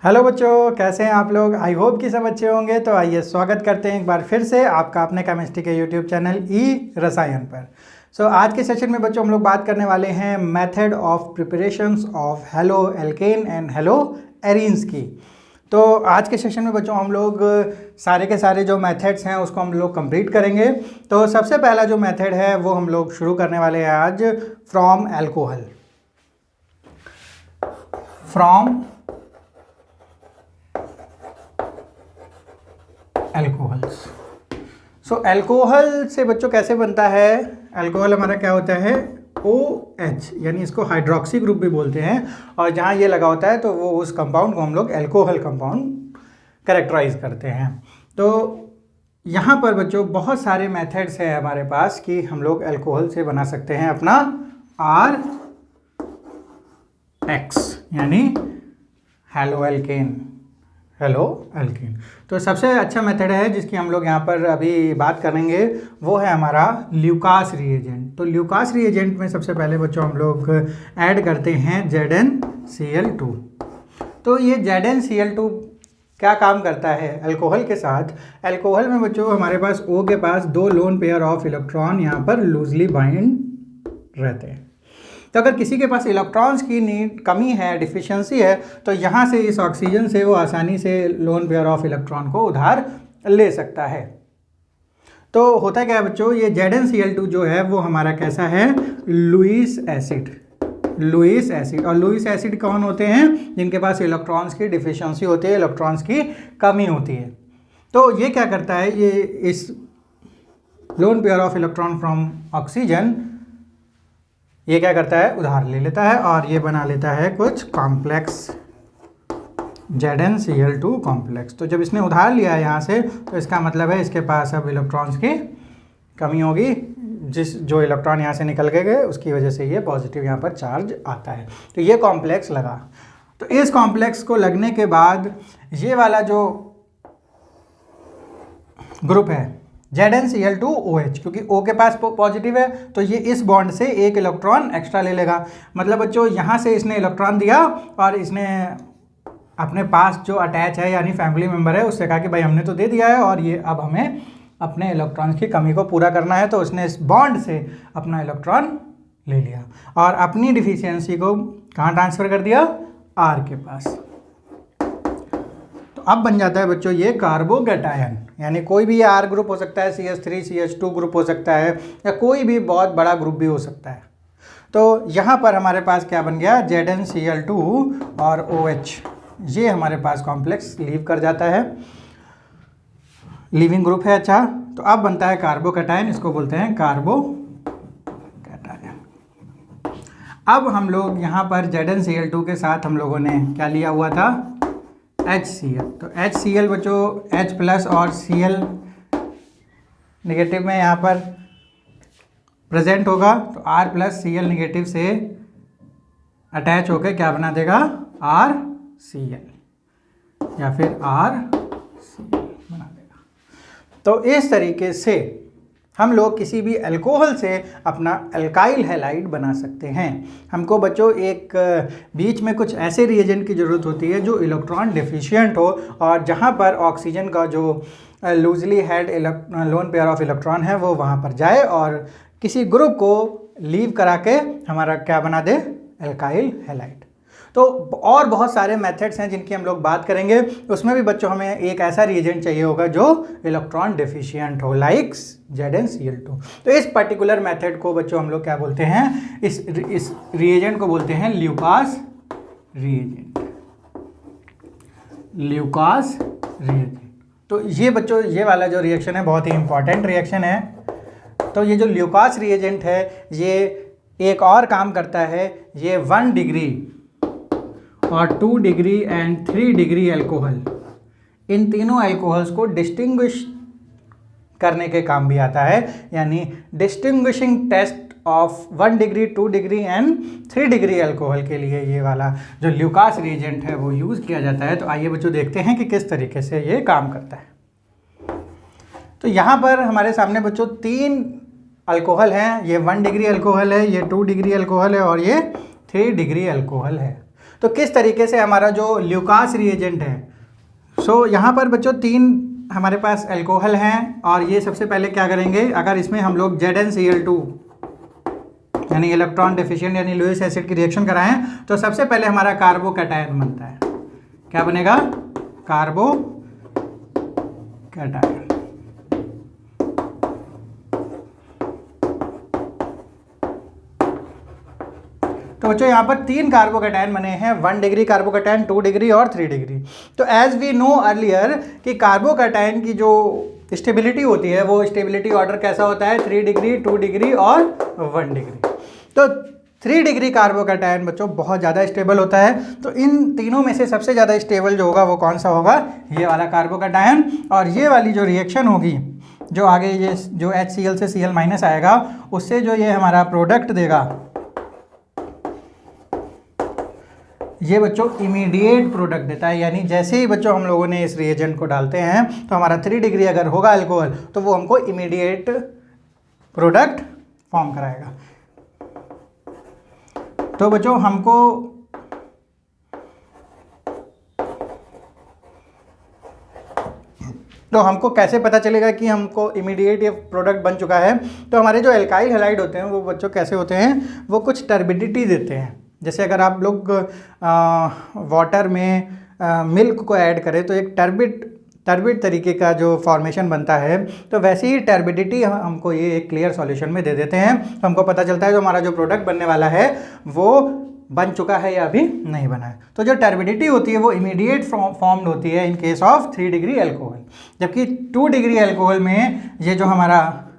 Hello बच्चों, कैसे हैं आप लोग। आई होप कि सब अच्छे होंगे। तो आइए स्वागत करते हैं एक बार फिर से आपका अपने केमिस्ट्री के यूट्यूब चैनल ई रसायन पर। आज के सेशन में बच्चों हम लोग बात करने वाले हैं method of preparations of halo alkane and hello arenes की। तो आज के सेशन में बच्चों हम लोग सारे के सारे जो मेथड्स हैं उसको हम लोग कंप्लीट करेंगे। तो सबसे पहला जो मेथड है वो हम लोग शुरू करने वाले हैं आज from alcohol. From alcohols. Alcohol से बच्चों कैसे बनता है। एल्कोहल हमारा क्या होता है, OH, यानी इसको हाइड्रोक्सी ग्रुप भी बोलते हैं। और जहाँ ये लगा होता है तो वो उस कंपाउंड को हम लोग एल्कोहल कंपाउंड कैरेक्टराइज करते हैं। तो यहाँ पर बच्चों बहुत सारे मेथड्स हैं हमारे पास कि हम लोग एल्कोहल से बना सकते हैं अपना RH, यानी हेलो एल्केन। Halo alkane. तो सबसे अच्छा मेथड है जिसकी हम लोग यहाँ पर अभी बात करेंगे वो है हमारा ल्यूकास रिएजेंट। तो ल्यूकास रिएजेंट में सबसे पहले बच्चों हम लोग ऐड करते हैं ZnCl2। तो ये ZnCl2 क्या काम करता है अल्कोहल के साथ। अल्कोहल में बच्चों हमारे पास O के पास 2 लोन पेयर ऑफ इलेक्ट्रॉन यहाँ पर लूजली बाइंड रहते हैं। तो अगर किसी के पास इलेक्ट्रॉन्स की कमी है, डिफिशियंसी है, तो यहाँ से इस ऑक्सीजन से वो आसानी से लोन पेयर ऑफ इलेक्ट्रॉन को उधार ले सकता है। तो होता क्या है बच्चों, ये ZnCl2 जो है वो हमारा कैसा है, लुईस एसिड। Lewis acid. और लुईस एसिड कौन होते हैं, जिनके पास इलेक्ट्रॉन्स की डिफिशियंसी होती है, इलेक्ट्रॉन्स की कमी होती है। तो ये क्या करता है, ये इस lone pair of electron from oxygen ये क्या करता है, उधार ले लेता है और ये बना लेता है कुछ कॉम्प्लेक्स ZnCl2 कॉम्प्लेक्स। तो जब इसने उधार लिया है यहाँ से तो इसका मतलब है इसके पास अब इलेक्ट्रॉन्स की कमी होगी। जो इलेक्ट्रॉन यहाँ से निकल के गए उसकी वजह से ये पॉजिटिव यहाँ पर चार्ज आता है। तो ये कॉम्प्लेक्स लगा। तो इस कॉम्प्लेक्स को लगने के बाद ये वाला जो ग्रुप है ZnCl2OH, क्योंकि O के पास पॉजिटिव है तो ये इस बॉन्ड से एक इलेक्ट्रॉन एक्स्ट्रा ले लेगा। मतलब बच्चों यहाँ से इसने इलेक्ट्रॉन दिया और इसने अपने पास जो अटैच है यानी फैमिली मेम्बर है उससे कहा कि भाई हमने तो दे दिया है और ये अब हमें अपने इलेक्ट्रॉन की कमी को पूरा करना है। तो उसने इस बॉन्ड से अपना इलेक्ट्रॉन ले लिया और अपनी डिफिशियंसी को कहाँ ट्रांसफ़र कर दिया, R के पास। अब बन जाता है बच्चों ये कार्बोकैटायन, यानी कोई भी R ग्रुप हो सकता है, CH3 CH2 ग्रुप हो सकता है या कोई भी बहुत बड़ा ग्रुप भी हो सकता है। तो यहाँ पर हमारे पास क्या बन गया, ZnCl2 और OH, ये हमारे पास कॉम्प्लेक्स लीव कर जाता है, लीविंग ग्रुप है। अच्छा, तो अब बनता है कार्बोकैटायन, इसको बोलते हैं कार्बोकैटायन। अब हम लोग यहाँ पर ZnCl2 के साथ हम लोगों ने क्या लिया हुआ था, HCl। तो HCl बच्चों H+ और Cl नेगेटिव में यहाँ पर प्रेजेंट होगा। तो R+ Cl नेगेटिव से अटैच होकर क्या बना देगा, RCl या फिर RCl बना देगा। तो इस तरीके से हम लोग किसी भी अल्कोहल से अपना अल्काइल हैलाइड बना सकते हैं। हमको बच्चों एक बीच में कुछ ऐसे रिएजेंट की ज़रूरत होती है जो इलेक्ट्रॉन डेफिशिएंट हो और जहाँ पर ऑक्सीजन का जो loosely head lone pair of electron है वो वहाँ पर जाए और किसी ग्रुप को लीव करा के हमारा क्या बना दे, अल्काइल हैलाइड। तो और बहुत सारे मेथड्स हैं जिनकी हम लोग बात करेंगे। उसमें भी बच्चों हमें एक ऐसा रिएजेंट चाहिए होगा जो इलेक्ट्रॉन डेफिशिएंट हो, लाइक ZnCl2। तो इस पर्टिकुलर मेथड को बच्चों हम लोग क्या बोलते हैं, इस रिएजेंट को बोलते हैं ल्यूकास रिएजेंट। Lucas reagent. तो ये बच्चों ये वाला जो रिएक्शन है बहुत ही इंपॉर्टेंट रिएक्शन है। तो ये जो ल्यूकास रिएजेंट है ये एक और काम करता है, ये 1 डिग्री और 2 डिग्री एंड 3 डिग्री अल्कोहल, इन तीनों अल्कोहल्स को डिस्टिंग्विश करने के काम भी आता है। यानी distinguishing test of 1 degree 2 degree and 3 degree alcohol के लिए ये वाला जो ल्यूकास रिएजेंट है वो यूज़ किया जाता है। तो आइए बच्चों देखते हैं कि किस तरीके से ये काम करता है। तो यहाँ पर हमारे सामने बच्चों 3 अल्कोहल हैं। ये 1 डिग्री अल्कोहल है, ये 2 डिग्री अल्कोहल है और ये 3 डिग्री अल्कोहल है। तो किस तरीके से हमारा जो ल्यूकास रिएजेंट है, सो यहाँ पर बच्चों 3 हमारे पास अल्कोहल हैं और ये सबसे पहले क्या करेंगे, अगर इसमें हम लोग ZnCl2 यानी इलेक्ट्रॉन डेफिशिएंट यानी लुईस एसिड की रिएक्शन कराएं तो सबसे पहले हमारा कार्बोकैटायन बनता है। क्या बनेगा? कार्बोकैटायन। तो बच्चों यहाँ पर 3 कार्बोकैटायन बने हैं, 1 डिग्री कार्बोकैटायन, 2 डिग्री और 3 डिग्री। तो एज वी नो अर्लियर कि कार्बोकैटायन की जो स्टेबिलिटी होती है वो स्टेबिलिटी ऑर्डर कैसा होता है, 3 डिग्री, 2 डिग्री और 1 डिग्री। तो 3 डिग्री कार्बोकैटायन बच्चों बहुत ज़्यादा स्टेबल होता है। तो इन तीनों में से सबसे ज़्यादा स्टेबल जो होगा वो कौन सा होगा, ये वाला कार्बोकैटायन। और ये वाली जो रिएक्शन होगी, जो आगे ये जो HCl से Cl- आएगा, उससे जो ये हमारा प्रोडक्ट देगा, ये बच्चों इमीडिएट प्रोडक्ट देता है। यानी जैसे ही बच्चों हम लोगों ने इस रिएजेंट को डालते हैं तो हमारा 3 डिग्री अगर होगा अल्कोहल तो वो हमको इमीडिएट प्रोडक्ट फॉर्म कराएगा। तो बच्चों हमको कैसे पता चलेगा कि हमको इमीडिएट ये प्रोडक्ट बन चुका है? तो हमारे जो एल्काइल हैलाइड होते हैं वो बच्चों कैसे होते हैं, वो कुछ टर्बिडिटी देते हैं। जैसे अगर आप लोग वाटर में मिल्क को ऐड करें तो एक टर्बिड तरीके का जो फॉर्मेशन बनता है, तो वैसे ही टर्बिडिटी हमको ये एक क्लियर सॉल्यूशन में दे देते हैं। तो हमको पता चलता है जो हमारा जो प्रोडक्ट बनने वाला है वो बन चुका है या अभी नहीं बना है। तो जो टर्बिडिटी होती है वो इमीडिएट फॉर्म्ड होती है in case of 3 degree alcohol, जबकि 2 डिग्री अल्कोहल में ये जो हमारा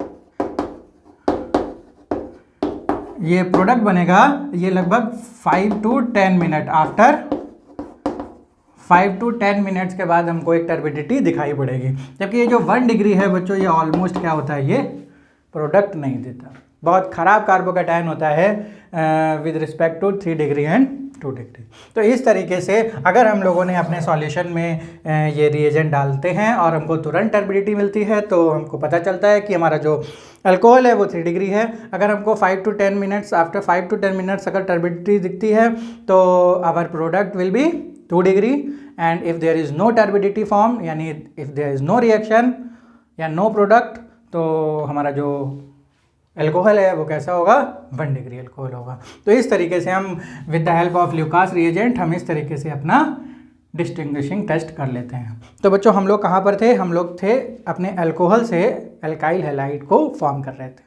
ये प्रोडक्ट बनेगा ये लगभग 5 to 10 minute, after 5 to 10 minutes के बाद हमको एक टर्बिडिटी दिखाई पड़ेगी। जबकि ये जो 1 डिग्री है बच्चों, ये ऑलमोस्ट क्या होता है, ये प्रोडक्ट नहीं देता। बहुत ख़राब कार्बोकैटायन होता है with respect to 3 degree and 2 degree. तो इस तरीके से अगर हम लोगों ने अपने सॉल्यूशन में ये रिएजेंट डालते हैं और हमको तुरंत टर्बिडिटी मिलती है तो हमको पता चलता है कि हमारा जो अल्कोहल है वो 3 डिग्री है। अगर हमको 5 to 10 minutes, after 5 to 10 minutes अगर टर्बिडिटी दिखती है तो our product will be 2 degree. And if there is no turbidity form, यानी if there is no reaction या नो प्रोडक्ट, तो हमारा जो अल्कोहल है वो कैसा होगा, 1 डिग्री अल्कोहल होगा। तो इस तरीके से हम with the help of Lucas reagent हम इस तरीके से अपना डिस्टिंग्विशिंग टेस्ट कर लेते हैं। तो बच्चों हम लोग कहाँ पर थे, हम लोग थे अपने अल्कोहल से अल्काइल हैलाइड को फॉर्म कर रहे थे।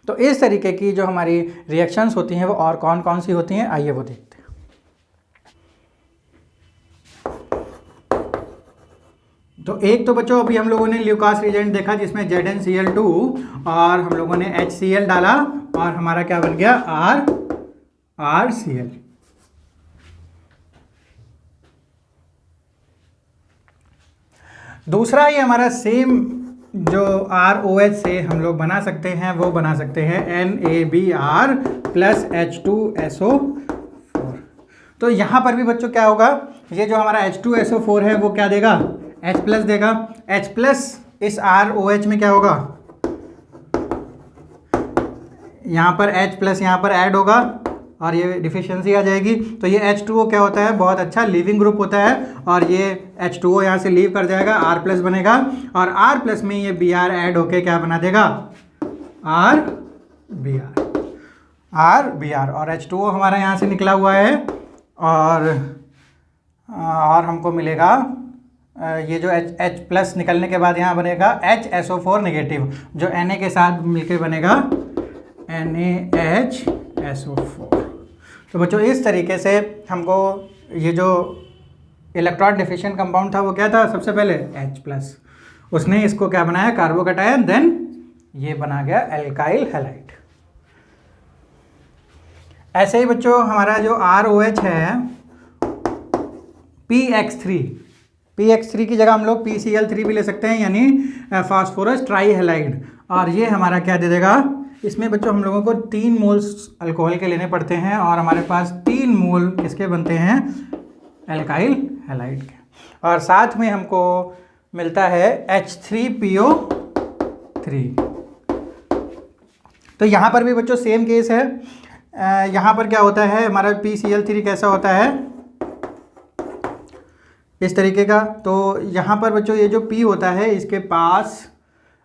तो इस तरीके की जो हमारी रिएक्शंस होती हैं वो और कौन कौन सी होती हैं, आइए वो देखते हैं। तो एक तो बच्चों अभी हम लोगों ने ल्यूकास रिएजेंट देखा जिसमें ZnCl2 और हम लोगों ने HCl डाला और हमारा क्या बन गया, RCl। दूसरा ही हमारा सेम जो ROH से हम लोग बना सकते हैं वो बना सकते हैं NaBr प्लस H2SO4। तो यहाँ पर भी बच्चों क्या होगा, ये जो हमारा H2SO4 है वो क्या देगा, H प्लस देगा। H प्लस इस ROH में क्या होगा, यहाँ पर H प्लस यहाँ पर ऐड होगा और ये डिफिशियंसी आ जाएगी। तो ये H2O क्या होता है, बहुत अच्छा लीविंग ग्रुप होता है और ये H2O यहाँ से लीव कर जाएगा, R प्लस बनेगा और R प्लस में ये Br ऐड होके क्या बना देगा, RBr और H2O हमारा यहाँ से निकला हुआ है और हमको मिलेगा ये जो H प्लस निकलने के बाद यहाँ बनेगा HSO4 नेगेटिव, जो Na के साथ मिलके बनेगा NaHSO4। तो बच्चों इस तरीके से हमको ये जो इलेक्ट्रॉन डेफिशिएंट कंपाउंड था वो क्या था, सबसे पहले H प्लस, उसने इसको क्या बनाया, कार्बोकैटायन, देन ये बना गया एल्काइल हैलाइड। ऐसे ही बच्चों हमारा जो ROH है PX3 की जगह हम लोग PCl3 भी ले सकते हैं, यानी फास्फोरस ट्राईहैलाइड। और ये हमारा क्या दे देगा, इसमें बच्चों हम लोगों को 3 मोल्स अल्कोहल के लेने पड़ते हैं और हमारे पास 3 मोल किसके बनते हैं, एल्काइल हैलाइड के। और साथ में हमको मिलता है H3PO3। तो यहाँ पर भी बच्चों सेम केस है। यहाँ पर क्या होता है, हमारा PCl3 कैसा होता है, इस तरीके का। तो यहाँ पर बच्चों ये जो P होता है इसके पास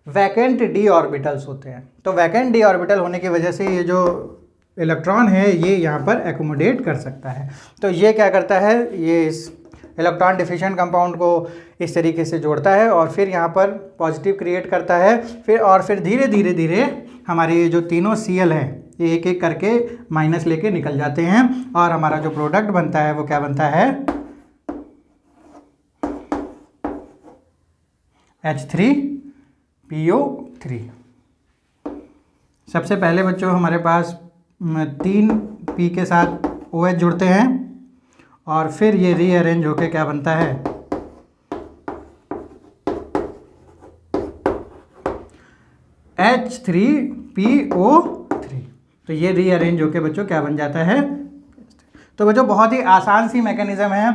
वैकेंट d ऑर्बिटल्स होते हैं। तो वैकेंट d ऑर्बिटल होने की वजह से ये जो इलेक्ट्रॉन है ये यहाँ पर एकोमोडेट कर सकता है। तो ये क्या करता है, ये इस इलेक्ट्रॉन डिफिशिएंट कंपाउंड को इस तरीके से जोड़ता है और फिर यहाँ पर पॉजिटिव क्रिएट करता है। फिर धीरे धीरे धीरे हमारे ये जो तीनों Cl हैं ये एक एक करके माइनस लेके निकल जाते हैं और हमारा जो प्रोडक्ट बनता है वो क्या बनता है, H3PO3। सबसे पहले बच्चों हमारे पास 3 P के साथ OH जुड़ते हैं और फिर ये रीअरेंज होके क्या बनता है, H3PO3। तो ये रीअरेंज होके बच्चों क्या बन जाता है। तो बच्चों बहुत ही आसान सी मैकेनिज़्म है,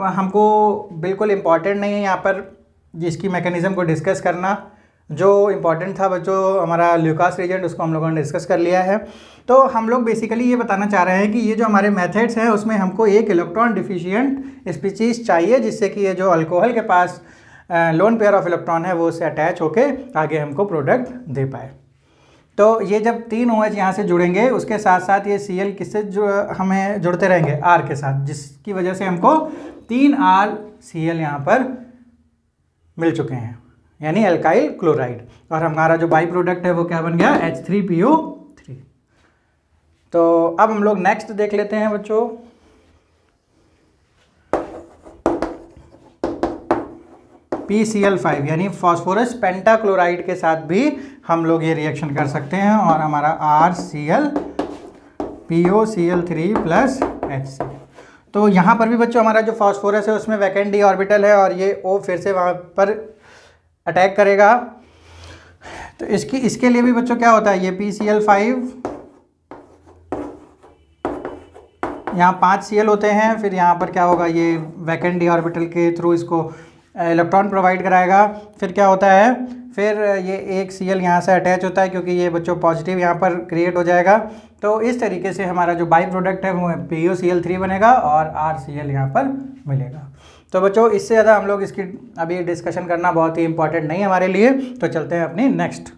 हमको बिल्कुल इम्पॉर्टेंट नहीं है यहाँ पर जिसकी मैकेनिज़्म को डिस्कस करना। जो इम्पॉर्टेंट था बच्चों हमारा ल्यूकास रीजेंट, उसको हम लोगों ने डिस्कस कर लिया है। तो हम लोग बेसिकली ये बताना चाह रहे हैं कि ये जो हमारे मेथड्स हैं उसमें हमको एक इलेक्ट्रॉन डिफिशिएंट स्पीशीज़ चाहिए जिससे कि ये जो अल्कोहल के पास लोन पेयर ऑफ इलेक्ट्रॉन है वो उससे अटैच होके आगे हमको प्रोडक्ट दे पाए। तो ये जब 3 OH यहाँ से जुड़ेंगे उसके साथ साथ ये Cl किससे हमें जुड़ते रहेंगे, R के साथ, जिसकी वजह से हमको 3 RCl यहाँ पर मिल चुके हैं, यानी एल्काइल क्लोराइड। और हमारा जो बाई प्रोडक्ट है वो क्या बन गया, H3PO3। तो अब हम लोग नेक्स्ट देख लेते हैं बच्चों। PCl5 यानी फॉस्फोरस पेंटाक्लोराइड के साथ भी हम लोग ये रिएक्शन कर सकते हैं और हमारा RCl POCl3 प्लस HCl। तो यहाँ पर भी बच्चों हमारा जो फॉस्फोरस है उसमें वैकेंट d ऑर्बिटल है और ये O फिर से वहाँ पर अटैक करेगा। तो इसके लिए भी बच्चों क्या होता है, ये PCl5 यहाँ 5 Cl होते हैं, फिर यहाँ पर क्या होगा, ये वैकेंट d ऑर्बिटल के थ्रू इसको इलेक्ट्रॉन प्रोवाइड कराएगा। फिर क्या होता है, फिर ये एक Cl यहाँ से अटैच होता है क्योंकि ये बच्चों पॉजिटिव यहाँ पर क्रिएट हो जाएगा। तो इस तरीके से हमारा जो बाई प्रोडक्ट है वो POCl3 बनेगा और RCl यहाँ पर मिलेगा। तो बच्चों इससे ज़्यादा हम लोग इसकी अभी डिस्कशन करना बहुत ही इंपॉर्टेंट नहीं है हमारे लिए। तो चलते हैं अपनी नेक्स्ट।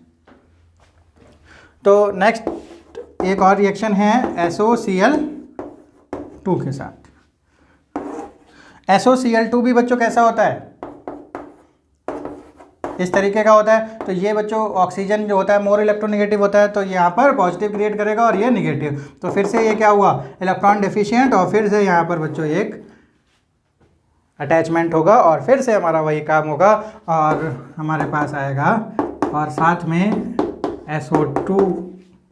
तो नेक्स्ट एक और रिएक्शन है SOCl2 के साथ। SOCl2 भी बच्चों कैसा होता है, इस तरीके का होता है। तो ये बच्चों ऑक्सीजन जो होता है मोर इलेक्ट्रोनेगेटिव होता है, तो यहाँ पर पॉजिटिव क्रिएट करेगा और ये निगेटिव। तो फिर से ये क्या हुआ, इलेक्ट्रॉन डेफिशिएंट, और फिर से यहाँ पर बच्चों एक अटैचमेंट होगा और फिर से हमारा वही काम होगा और हमारे पास आएगा और साथ में SO2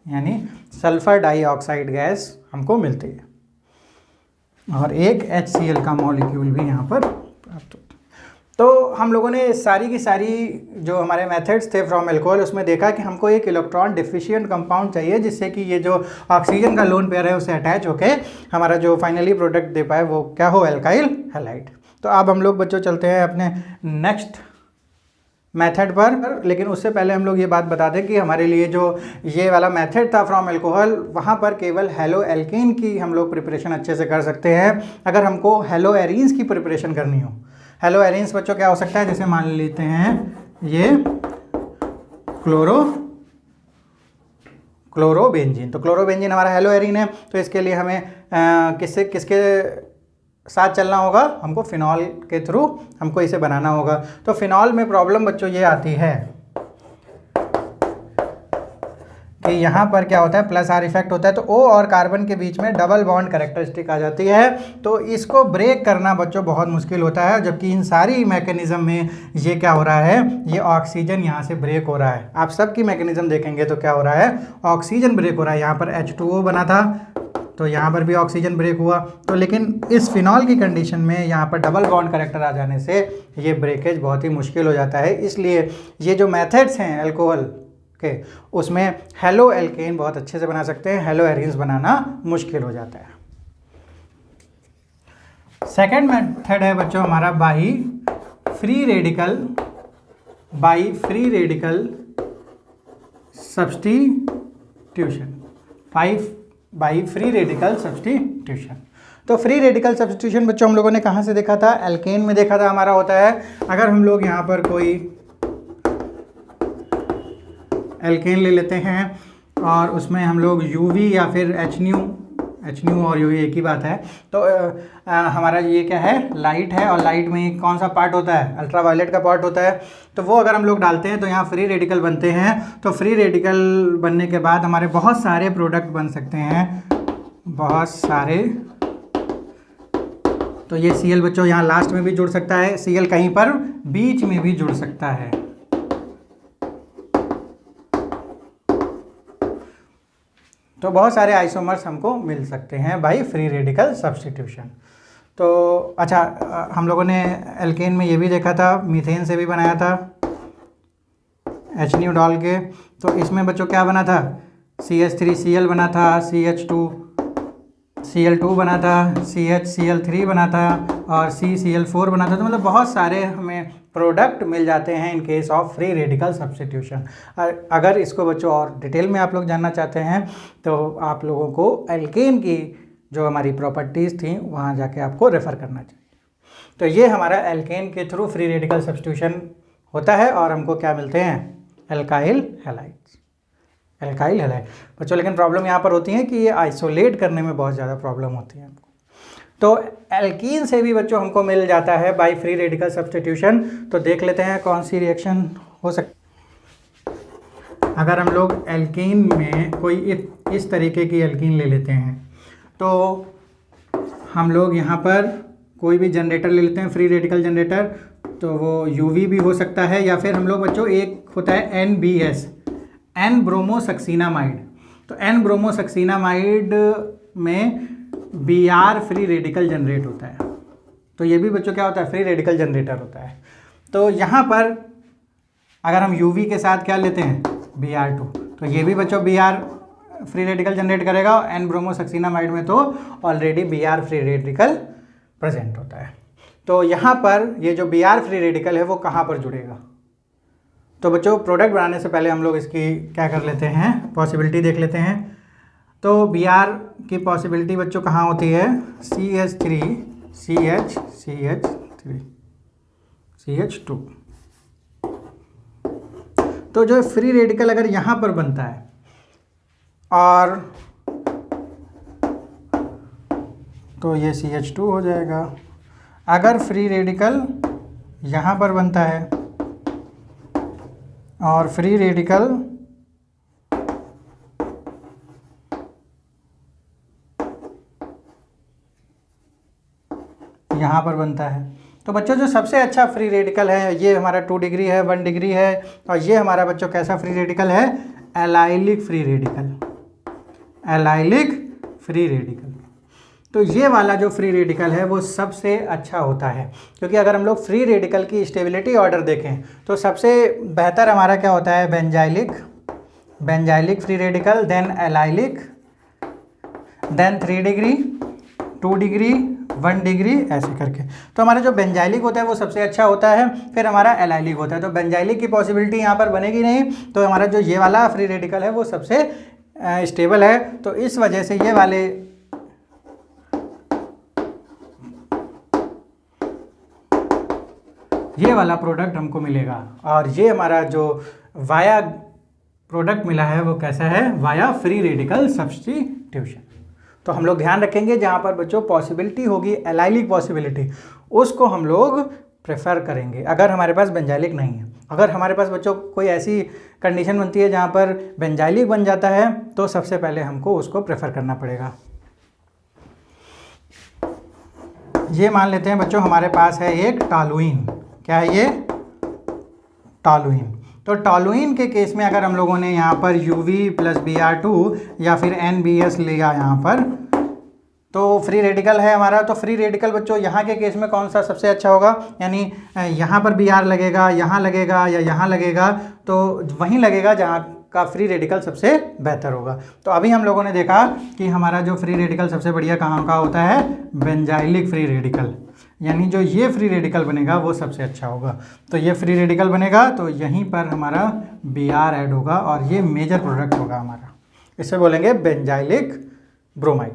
यानी सल्फर डाइऑक्साइड गैस हमको मिलती है और एक HCl का मॉलिक्यूल भी यहाँ पर प्राप्त होता है। तो हम लोगों ने सारी की सारी जो हमारे मेथड्स थे फ्रॉम अल्कोहल उसमें देखा कि हमको एक इलेक्ट्रॉन डिफिशिएंट कंपाउंड चाहिए जिससे कि ये जो ऑक्सीजन का लोन पेयर है उसे अटैच होके हमारा जो फाइनली प्रोडक्ट दे पाए वो क्या हो, एल्काइल हैलाइड। तो अब हम लोग बच्चों चलते हैं अपने नेक्स्ट मेथड पर, लेकिन उससे पहले हम लोग ये बात बता दें कि हमारे लिए जो ये वाला मेथड था फ्रॉम अल्कोहल, वहाँ पर केवल हेलो एल्कीन की हम लोग प्रिपरेशन अच्छे से कर सकते हैं। अगर हमको हेलो एरीन्स की प्रिपरेशन करनी हो, हेलो एरीन्स बच्चों क्या हो सकता है, जैसे मान लेते हैं ये क्लोरोबेंजीन। तो क्लोरोबेंजीन हमारा हेलो एरीन है, तो इसके लिए हमें किसके साथ चलना होगा, हमको फिनॉल के थ्रू हमको इसे बनाना होगा। तो फिनॉल में प्रॉब्लम बच्चों ये आती है कि यहाँ पर क्या होता है, प्लस आर इफेक्ट होता है, तो O और कार्बन के बीच में डबल बॉन्ड कैरेक्टरिस्टिक आ जाती है। तो इसको ब्रेक करना बच्चों बहुत मुश्किल होता है, जबकि इन सारी मैकेनिज्म में ये क्या हो रहा है, ये ऑक्सीजन यहाँ से ब्रेक हो रहा है। आप सबकी मैकेनिज्म देखेंगे तो क्या हो रहा है, ऑक्सीजन ब्रेक हो रहा है। यहाँ पर H2O बना था तो यहाँ पर भी ऑक्सीजन ब्रेक हुआ। तो लेकिन इस फिनॉल की कंडीशन में यहाँ पर डबल बॉन्ड कैरेक्टर आ जाने से ये ब्रेकेज बहुत ही मुश्किल हो जाता है। इसलिए ये जो मेथड्स हैं अल्कोहल के, उसमें हेलो एल्केन बहुत अच्छे से बना सकते हैं, हेलो एरीन्स बनाना मुश्किल हो जाता है। सेकेंड मेथड है बच्चों हमारा by free radical substitution. By free radical substitution. तो फ्री रेडिकल सब्स्टिट्यूशन बच्चों हम लोगों ने कहाँ से देखा था, एल्केन में देखा था। हमारा होता है अगर हम लोग यहाँ पर कोई एल्केन ले लेते हैं और उसमें हम लोग यूवी या फिर एच न्यू और यूवी एक ही बात है, तो हमारा ये क्या है, लाइट है, और लाइट में कौन सा पार्ट होता है, अल्ट्रावायलेट का पार्ट होता है। तो वो अगर हम लोग डालते हैं तो यहाँ फ्री रेडिकल बनते हैं। तो फ्री रेडिकल बनने के बाद हमारे बहुत सारे प्रोडक्ट बन सकते हैं, बहुत सारे। तो ये Cl बच्चों यहाँ लास्ट में भी जुड़ सकता है, Cl कहीं पर बीच में भी जुड़ सकता है। तो बहुत सारे आइसोमर्स हमको मिल सकते हैं बाय फ्री रेडिकल सब्स्टिट्यूशन। तो अच्छा, हम लोगों ने एल्केन में ये भी देखा था, मीथेन से भी बनाया था HNO डाल के। तो इसमें बच्चों क्या बना था, CH3Cl बना था, CH2Cl2 बना था, CHCl3 बना था और CCl4 बना था। तो मतलब बहुत सारे हमें प्रोडक्ट मिल जाते हैं in case of free radical substitution. अगर इसको बच्चों और डिटेल में आप लोग जानना चाहते हैं तो आप लोगों को एल्केन की जो हमारी प्रॉपर्टीज़ थी वहाँ जाके आपको रेफ़र करना चाहिए। तो ये हमारा एल्केन के थ्रू फ्री रेडिकल सब्स्टिट्यूशन होता है और हमको क्या मिलते हैं, एल्काइल हैलाइड्स, एल्काइल हैलाइड बच्चों। लेकिन प्रॉब्लम यहाँ पर होती है कि ये आइसोलेट करने में बहुत ज़्यादा प्रॉब्लम होती है हमको। तो एल्कीन से भी बच्चों हमको मिल जाता है बाय फ्री रेडिकल सब्स्टिट्यूशन। तो देख लेते हैं कौन सी रिएक्शन हो सकती। अगर हम लोग एल्कीन में कोई इस तरीके की एल्कीन ले लेते हैं तो हम लोग यहाँ पर कोई भी जनरेटर ले लेते हैं, फ्री रेडिकल जनरेटर। तो वो यूवी भी हो सकता है या फिर हम लोग बच्चों एक होता है NBS, एन ब्रोमोसक्सीनामाइड। तो एन ब्रोमोसक्सीनामाइड में Br फ्री रेडिकल जनरेट होता है। तो ये भी बच्चों क्या होता है, फ्री रेडिकल जनरेटर होता है। तो यहाँ पर अगर हम UV के साथ क्या लेते हैं, Br2, तो ये भी बच्चों Br फ्री रेडिकल जनरेट करेगा। और एन ब्रोमोसक्सीनामाइड में तो already Br free radical present होता है। तो यहाँ पर ये जो Br फ्री रेडिकल है वो कहाँ पर जुड़ेगा। तो बच्चों प्रोडक्ट बनाने से पहले हम लोग इसकी क्या कर लेते हैं, पॉसिबिलिटी देख लेते हैं। तो Br की पॉसिबिलिटी बच्चों कहाँ होती है, CH3 CH3 CH2। तो जो फ्री रेडिकल अगर यहाँ पर बनता है और तो ये CH2 हो जाएगा। अगर फ्री रेडिकल यहाँ पर बनता है और फ्री रेडिकल यहाँ पर बनता है, तो बच्चों जो सबसे अच्छा फ्री रेडिकल है ये हमारा 2 डिग्री है, 1 डिग्री है। और ये हमारा बच्चों कैसा फ्री रेडिकल है, allylic free radical, allylic free radical. तो ये वाला जो फ्री रेडिकल है वो सबसे अच्छा होता है, क्योंकि अगर हम लोग फ्री रेडिकल की स्टेबिलिटी ऑर्डर देखें तो सबसे बेहतर हमारा क्या होता है, benzylic free radical, then allylic, then 3 degree, 2 degree, 1 degree, ऐसे करके। तो हमारा जो बेंजाइलिक होता है वो सबसे अच्छा होता है, फिर हमारा एलाइलिक होता है। तो बेंजाइलिक की पॉसिबिलिटी यहाँ पर बनेगी नहीं, तो हमारा जो ये वाला फ्री रेडिकल है वो सबसे स्टेबल है। तो इस वजह से ये वाला प्रोडक्ट हमको मिलेगा। और ये हमारा जो वाया प्रोडक्ट मिला है वो कैसा है, वाया फ्री रेडिकल सब्स्टिट्यूशन। तो हम लोग ध्यान रखेंगे जहाँ पर बच्चों पॉसिबिलिटी होगी एलाइलिक पॉसिबिलिटी, उसको हम लोग प्रेफर करेंगे अगर हमारे पास बेंजाइलिक नहीं है। अगर हमारे पास बच्चों कोई ऐसी कंडीशन बनती है जहाँ पर बेंजाइलिक बन जाता है तो सबसे पहले हमको उसको प्रेफर करना पड़ेगा। ये मान लेते हैं बच्चों हमारे पास है एक टॉलुइन, क्या है ये, टॉलुइन। तो टॉलुइन के केस में अगर हम लोगों ने यहाँ पर UV प्लस Br2 या फिर NBS लिया यहाँ पर, तो फ्री रेडिकल है हमारा। तो फ्री रेडिकल बच्चों यहाँ के केस में कौन सा सबसे अच्छा होगा, यानी यहाँ पर Br लगेगा, यहाँ लगेगा या यहाँ लगेगा, तो वहीं लगेगा जहाँ का फ्री रेडिकल सबसे बेहतर होगा। तो अभी हम लोगों ने देखा कि हमारा जो फ्री रेडिकल सबसे बढ़िया कहाँ का होता है, बेंजाइलिक फ्री रेडिकल, यानी जो ये फ्री रेडिकल बनेगा वो सबसे अच्छा होगा। तो ये फ्री रेडिकल बनेगा तो यहीं पर हमारा Br ऐड होगा और ये मेजर प्रोडक्ट होगा हमारा, इसे बोलेंगे बेंजाइलिक ब्रोमाइड।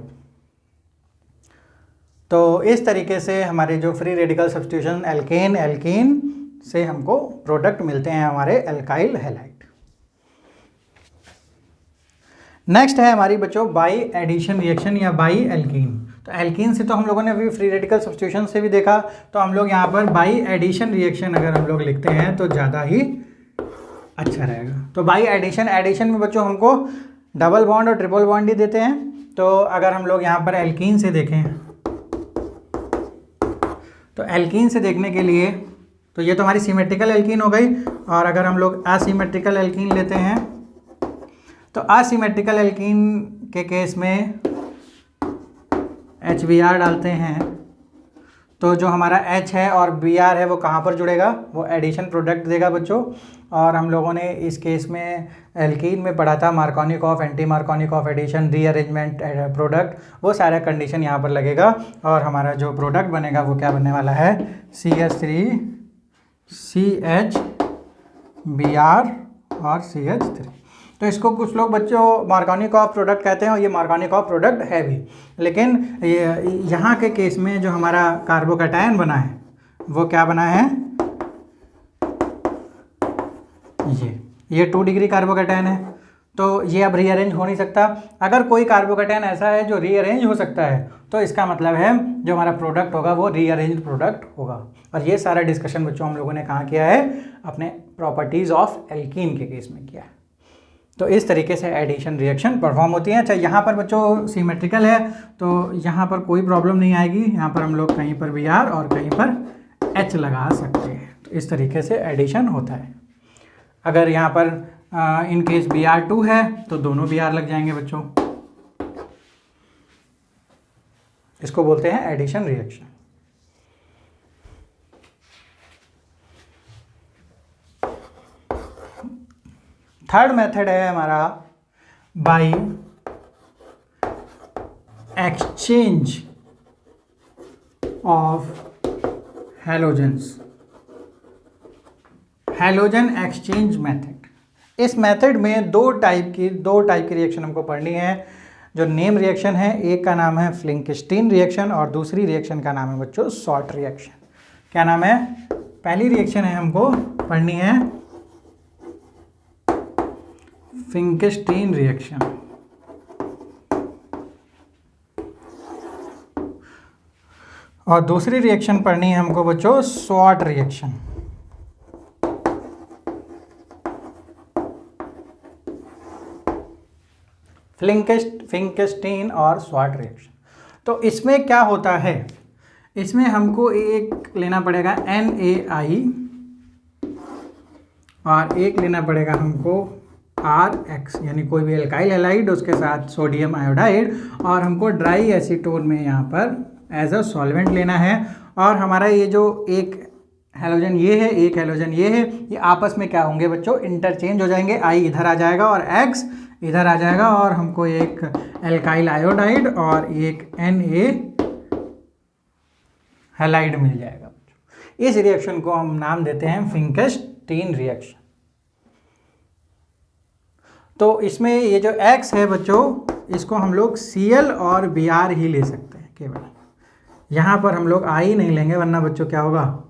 तो इस तरीके से हमारे जो free radical substitution alkane alkene से हमको प्रोडक्ट मिलते हैं हमारे एल्काइल हैलाइड। नेक्स्ट है हमारी बच्चों बाई एडिशन रिएक्शन या बाई एल्कीन। तो एल्कीन से तो हम लोगों ने अभी फ्री रेडिकल सब्स्टिट्यूशन से भी देखा, तो हम लोग यहाँ पर बाई एडिशन रिएक्शन अगर हम लोग लिखते हैं तो ज़्यादा ही अच्छा रहेगा। तो बाई एडिशन में बच्चों हमको डबल बॉन्ड और ट्रिपल बॉन्ड ही देते हैं। तो अगर हम लोग यहाँ पर एल्कीन से देखें तो एल्कीन से देखने के लिए तो ये तो हमारी सिमेट्रिकल एल्कीन हो गई, और अगर हम लोग असिमेट्रिकल एल्कीन लेते हैं तो असिमेट्रिकल एल्कीन के केस में HBr डालते हैं, तो जो हमारा H है और Br है वो कहाँ पर जुड़ेगा, वो एडिशन प्रोडक्ट देगा बच्चों। और हम लोगों ने इस केस में एल्कीन में पढ़ा था Markovnikov, anti Markovnikov addition, rearrangement product, वो सारा कंडीशन यहाँ पर लगेगा और हमारा जो प्रोडक्ट बनेगा वो क्या बनने वाला है, CH3CHBr और CH3। तो इसको कुछ लोग बच्चों मार्कोनिकॉफ प्रोडक्ट कहते हैं और ये मार्कोनिकॉफ प्रोडक्ट है भी, लेकिन यहाँ के केस में जो हमारा कार्बोकैटायन बना है वो क्या बना है, ये 2 डिग्री कार्बोकैटायन है। तो ये अब रीअरेंज हो नहीं सकता। अगर कोई कार्बोकैटायन ऐसा है जो रीअरेंज हो सकता है तो इसका मतलब है जो हमारा प्रोडक्ट होगा वो रीअरेंज प्रोडक्ट होगा। और ये सारा डिस्कशन बच्चों हम लोगों ने कहाँ किया है, अपने प्रॉपर्टीज़ ऑफ एल्कीन के केस में किया है। तो इस तरीके से एडिशन रिएक्शन परफॉर्म होती है। अच्छा, यहाँ पर बच्चों सिमेट्रिकल है तो यहाँ पर कोई प्रॉब्लम नहीं आएगी, यहाँ पर हम लोग कहीं पर Br और कहीं पर H लगा सकते हैं। तो इस तरीके से एडिशन होता है। अगर यहाँ पर इन केस Br2 है तो दोनों Br लग जाएंगे बच्चों, इसको बोलते हैं एडिशन रिएक्शन। थर्ड मेथड है हमारा by exchange of halogens, halogen exchange method. इस मेथड में दो टाइप की रिएक्शन हमको पढ़नी है। जो नेम रिएक्शन है, एक का नाम है फ्लिंकस्टीन रिएक्शन और दूसरी रिएक्शन का नाम है बच्चों शॉर्ट रिएक्शन। क्या नाम है, पहली रिएक्शन है हमको पढ़नी है फिंकस्टीन रिएक्शन, और दूसरी रिएक्शन पढ़नी है हमको बच्चों शॉर्ट रिएक्शन। फिंकस्टीन और शॉर्ट रिएक्शन। तो इसमें क्या होता है, इसमें हमको एक लेना पड़ेगा NaI और एक लेना पड़ेगा हमको RX, यानी कोई भी एल्काइल हैलाइड उसके साथ सोडियम आयोडाइड, और हमको ड्राई एसीटोन में यहाँ पर एज अ सॉल्वेंट लेना है। और हमारा ये जो एक हैलोजन ये है, एक हैलोजन ये है, ये आपस में क्या होंगे बच्चों, इंटरचेंज हो जाएंगे। I इधर आ जाएगा और X इधर आ जाएगा, और हमको एक एल्काइल आयोडाइड और एक Na हैलाइड मिल जाएगा। इस रिएक्शन को हम नाम देते हैं फिंकस्टीन रिएक्शन। तो इसमें ये जो X है बच्चों, इसको हम लोग Cl और Br ही ले सकते हैं केवल, यहाँ पर हम लोग I नहीं लेंगे, वरना बच्चों क्या होगा,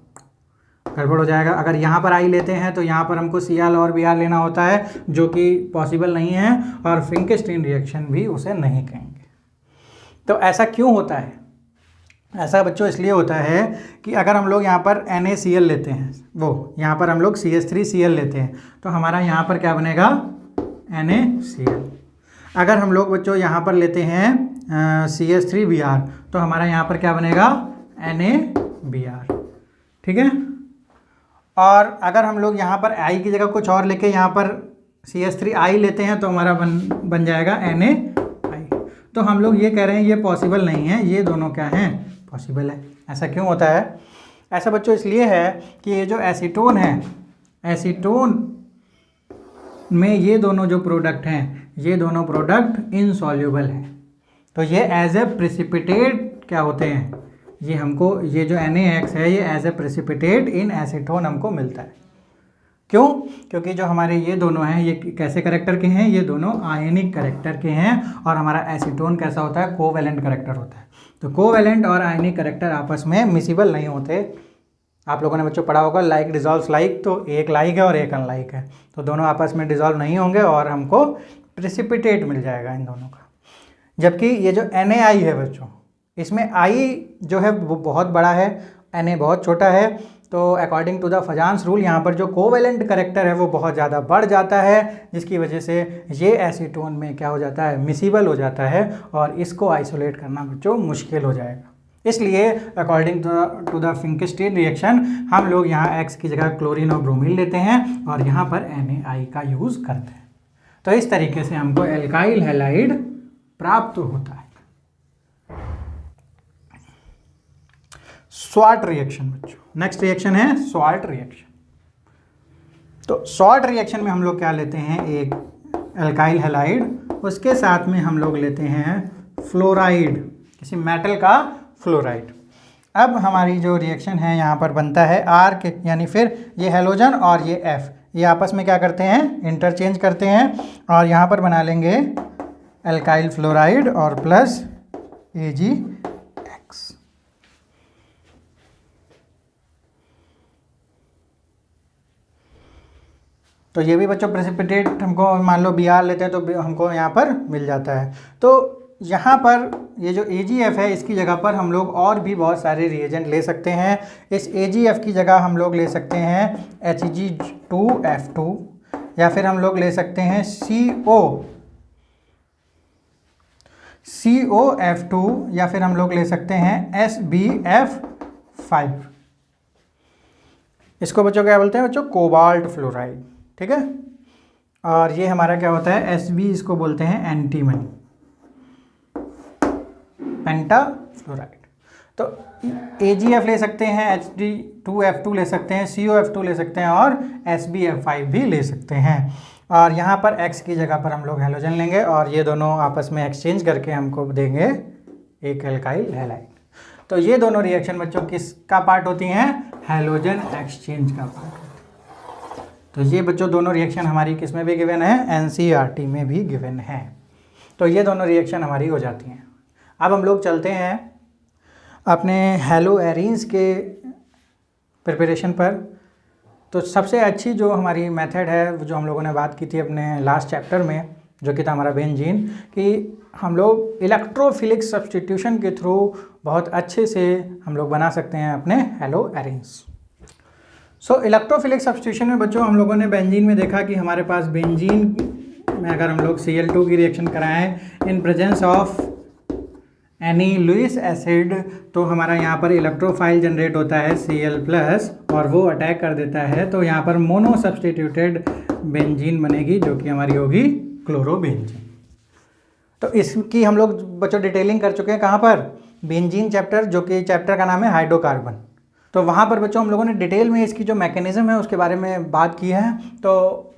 गड़बड़ हो जाएगा। अगर यहाँ पर I लेते हैं तो यहाँ पर हमको Cl और Br लेना होता है, जो कि पॉसिबल नहीं है, और फिंकस्टीन रिएक्शन भी उसे नहीं कहेंगे। तो ऐसा क्यों होता है, ऐसा बच्चों इसलिए होता है कि अगर हम लोग यहाँ पर NaCl लेते हैं, वो यहाँ पर हम लोग CH3Cl लेते हैं, तो हमारा यहाँ पर क्या बनेगा, NaCl। अगर हम लोग बच्चों यहाँ पर लेते हैं CH3Br, तो हमारा यहाँ पर क्या बनेगा, NaBr। ठीक है। और अगर हम लोग यहाँ पर I की जगह कुछ और लेके यहाँ पर CH3I लेते हैं तो हमारा बन जाएगा NaI। तो हम लोग ये कह रहे हैं ये पॉसिबल नहीं है, ये दोनों क्या हैं, पॉसिबल है। ऐसा क्यों होता है, ऐसा बच्चों इसलिए है कि ये जो एसीटोन है, एसीटोन में ये दोनों जो प्रोडक्ट हैं, ये दोनों प्रोडक्ट इनसॉल्युबल हैं। तो ये एज ए प्रेसिपिटेट क्या होते हैं, ये हमको ये जो NaX है ये as a precipitate in acetone हमको मिलता है। क्यों, क्योंकि जो हमारे ये दोनों हैं ये कैसे करेक्टर के हैं, ये दोनों आयनिक करेक्टर के हैं, और हमारा एसीटोन कैसा होता है, कोवैलेंट करेक्टर होता है। तो कोवेलेंट और आयनिक कैरेक्टर आपस में मिसिबल नहीं होते। आप लोगों ने बच्चों पढ़ा होगा लाइक डिजॉल्व्स लाइक, तो एक लाइक है और एक अनलाइक है, तो दोनों आपस में डिजॉल्व नहीं होंगे और हमको प्रेसिपिटेट मिल जाएगा इन दोनों का। जबकि ये जो NaI है बच्चों, इसमें I जो है वो बहुत बड़ा है, Na बहुत छोटा है, तो according to the Fajans rule यहाँ पर जो कोवेलेंट करेक्टर है वो बहुत ज़्यादा बढ़ जाता है, जिसकी वजह से ये एसीटोन में क्या हो जाता है, मिसिबल हो जाता है और इसको आइसोलेट करना बच्चों मुश्किल हो जाएगा। इसलिए अकॉर्डिंग टू द फिंकेस्टीन रिएक्शन हम लोग यहाँ X की जगह क्लोरीन और ब्रोमीन लेते हैं और यहाँ पर NaI का यूज़ करते हैं। तो इस तरीके से हमको एल्काइल हैलाइड प्राप्त होता है। स्वार्ट रिएक्शन बच्चों, नेक्स्ट रिएक्शन है स्वार्ट रिएक्शन। तो स्वार्ट रिएक्शन में हम लोग क्या लेते हैं, एक एल्काइल हैलाइड, उसके साथ में हम लोग लेते हैं फ्लोराइड, किसी मेटल का फ्लोराइड। अब हमारी जो रिएक्शन है यहाँ पर बनता है R के, यानी फिर ये हेलोजन और ये F ये आपस में क्या करते हैं, इंटरचेंज करते हैं और यहाँ पर बना लेंगे एल्काइल फ्लोराइड और प्लस AgX। तो ये भी बच्चों प्रेसिपिटेट हमको मान लो Br लेते हैं तो हमको यहाँ पर मिल जाता है। तो यहाँ पर ये जो AgF है इसकी जगह पर हम लोग और भी बहुत सारे रिएजेंट ले सकते हैं। इस AgF की जगह हम लोग ले सकते हैं Hg2F2, या फिर हम लोग ले सकते हैं COF2, या फिर हम लोग ले सकते हैं SbF5। इसको बच्चों क्या बोलते हैं बच्चों, कोबाल्ट फ्लोराइड, ठीक है। और ये हमारा क्या होता है, Sb इसको बोलते हैं एंटीमनी, पेंटाफ्लोराइड। तो AgF ले सकते हैं, Hg2F2 ले सकते हैं, COF2 ले सकते हैं और SbF5 भी ले सकते हैं। और यहाँ पर X की जगह पर हम लोग हेलोजन लेंगे और ये दोनों आपस में एक्सचेंज करके हमको देंगे एक एल्काइल हैलाइड। तो ये दोनों रिएक्शन बच्चों किसका पार्ट होती हैं, हेलोजन एक्सचेंज का पार्ट। तो ये बच्चों दोनों रिएक्शन हमारी किस में भी गिवन है, NCERT में भी गिवन है। तो ये दोनों रिएक्शन हमारी हो जाती हैं। अब हम लोग चलते हैं अपने हैलो एरीन्स के प्रिपरेशन पर। तो सबसे अच्छी जो हमारी मेथड है जो हम लोगों ने बात की थी अपने लास्ट चैप्टर में, जो कि था हमारा बेंजीन, कि हम लोग इलेक्ट्रोफिलिक सब्स्टिट्यूशन के थ्रू बहुत अच्छे से हम लोग बना सकते हैं अपने हैलो एरीन्स। सो इलेक्ट्रोफिलिक सब्स्टिट्यूशन में बच्चों हम लोगों ने बेंजीन में देखा कि हमारे पास बेंजीन में अगर हम लोग Cl2 की रिएक्शन कराएं in presence of any Lewis acid, तो हमारा यहाँ पर इलेक्ट्रोफाइल जनरेट होता है Cl+ और वो अटैक कर देता है। तो यहाँ पर मोनो सब्स्टिट्यूटेड बेंजीन बनेगी जो कि हमारी होगी क्लोरोबेंजीन। तो इसकी हम लोग बच्चों डिटेलिंग कर चुके हैं कहाँ पर, बेंजीन चैप्टर, जो कि चैप्टर का नाम है हाइड्रोकार्बन। तो वहाँ पर बच्चों हम लोगों ने डिटेल में इसकी जो मैकेनिज्म है उसके बारे में बात की है। तो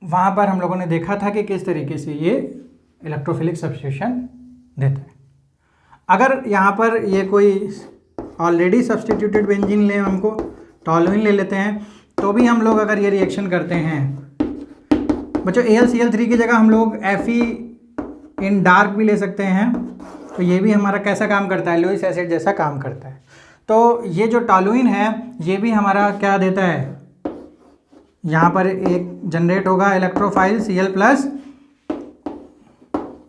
वहाँ पर हम लोगों ने देखा था कि किस तरीके से ये इलेक्ट्रोफिलिक सब्स्टिट्यूशन देता है। अगर यहाँ पर ये कोई ऑलरेडी सब्स्टिट्यूटेड बेंजीन ले, हमको टॉलुइन ले लेते हैं, तो भी हम लोग अगर ये रिएक्शन करते हैं बच्चों, AlCl3 की जगह हम लोग Fe इन डार्क भी ले सकते हैं। तो ये भी हमारा कैसा काम करता है, लुईस एसिड जैसा काम करता है। तो ये जो टॉलुइन है ये भी हमारा क्या देता है, यहाँ पर एक जनरेट होगा इलेक्ट्रोफाइल Cl+,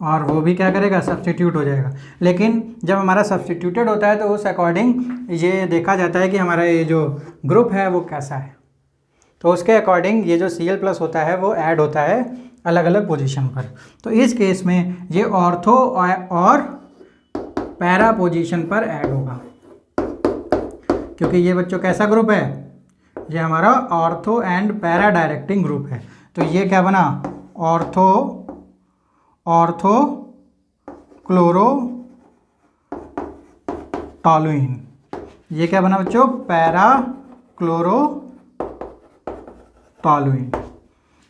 और वो भी क्या करेगा, सब्स्टिट्यूट हो जाएगा। लेकिन जब हमारा सब्स्टिट्यूटेड होता है तो उस अकॉर्डिंग ये देखा जाता है कि हमारा ये जो ग्रुप है वो कैसा है। तो उसके अकॉर्डिंग ये जो Cl+ होता है वो ऐड होता है अलग अलग पोजीशन पर। तो इस केस में ये ऑर्थो और पैरा पोजीशन पर ऐड होगा, क्योंकि ये बच्चों कैसा ग्रुप है, ये हमारा ortho and para directing group है। तो ये क्या बना, ऑर्थो क्लोरो टॉलुइन। ये क्या बना बच्चों, पैरा क्लोरो टॉलुइन,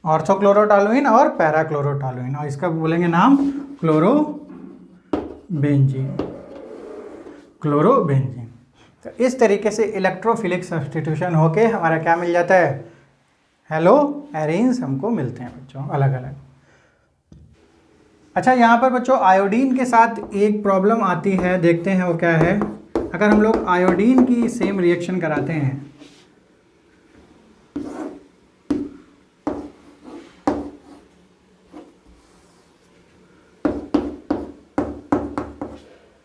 ऑर्थोक्लोरोटॉलुइन और पैरा क्लोरोटॉलुइन, और इसका बोलेंगे नाम क्लोरोबेंजीन। तो इस तरीके से इलेक्ट्रोफिलिक सब्स्टिट्यूशन होके हमारा क्या मिल जाता है, हेलो एरीन्स हमको मिलते हैं बच्चों अलग अलग। अच्छा, यहाँ पर बच्चों आयोडीन के साथ एक प्रॉब्लम आती है, देखते हैं वो क्या है। अगर हम लोग आयोडीन की सेम रिएक्शन कराते हैं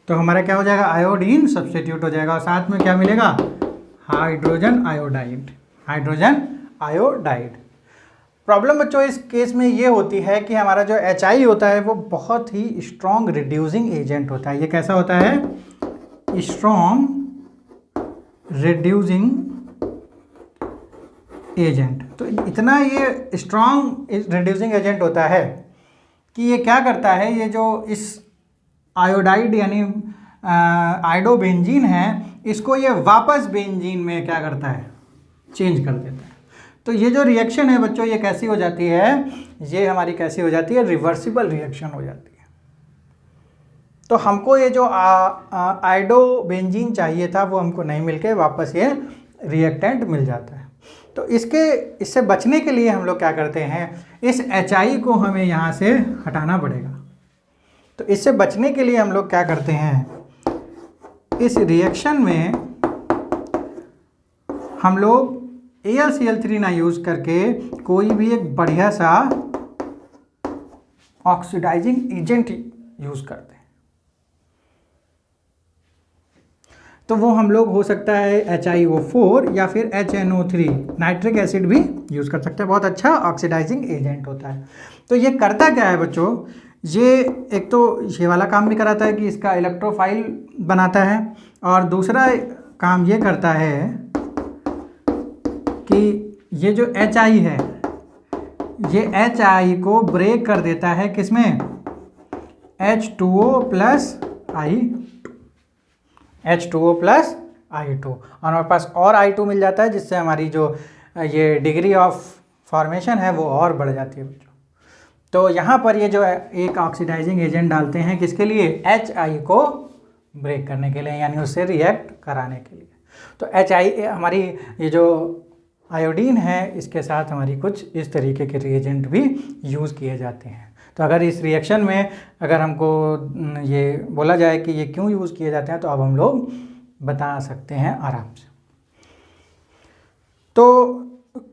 तो हमारा क्या हो जाएगा, आयोडीन सब्स्टिट्यूट हो जाएगा और साथ में क्या मिलेगा, hydrogen iodide, hydrogen iodide. Problem बच्चों इस केस में ये होती है कि हमारा जो HI होता है वो बहुत ही स्ट्रॉन्ग रिड्यूसिंग एजेंट होता है। ये कैसा होता है, स्ट्रॉन्ग रिड्यूसिंग एजेंट। तो इतना ये स्ट्रॉन्ग रिड्यूसिंग एजेंट होता है कि ये क्या करता है, ये जो इस आयोडाइड यानी आयोडोबेंजीन है, इसको ये वापस बेंजीन में क्या करता है, चेंज कर देता है। तो ये जो रिएक्शन है बच्चों, ये कैसी हो जाती है, ये हमारी कैसी हो जाती है, रिवर्सिबल रिएक्शन हो जाती है। तो हमको ये जो आयोडोबेंजीन चाहिए था वो हमको नहीं मिलके वापस ये रिएक्टेंट मिल जाता है। तो इससे बचने के लिए हम लोग क्या करते हैं, इस HI को हमें यहाँ से हटाना पड़ेगा। तो इससे बचने के लिए हम लोग क्या करते हैं, इस रिएक्शन में हम लोग AlCl3 ना यूज़ करके कोई भी एक बढ़िया सा ऑक्सीडाइजिंग एजेंट यूज़ करते हैं। तो वो हम लोग हो सकता है HiO4 या फिर HNO3, नाइट्रिक एसिड भी यूज़ कर सकते हैं। बहुत अच्छा ऑक्सीडाइजिंग एजेंट होता है। तो ये करता क्या है बच्चों, ये एक तो ये वाला काम भी कराता है कि इसका इलेक्ट्रोफाइल बनाता है, और दूसरा काम ये करता है कि ये जो HI है, ये HI को ब्रेक कर देता है किसमें, H2O प्लस I2, और हमारे पास और I2 मिल जाता है, जिससे हमारी जो ये डिग्री ऑफ फॉर्मेशन है वो और बढ़ जाती है बच्चों। तो यहाँ पर ये जो एक ऑक्सीडाइजिंग एजेंट डालते हैं किसके लिए, HI को ब्रेक करने के लिए, यानी उससे रिएक्ट कराने के लिए। तो HI हमारी ये जो आयोडीन है, इसके साथ हमारी कुछ इस तरीके के रिएजेंट भी यूज़ किए जाते हैं। तो अगर इस रिएक्शन में अगर हमको ये बोला जाए कि ये क्यों यूज़ किए जाते हैं, तो अब हम लोग बता सकते हैं आराम से। तो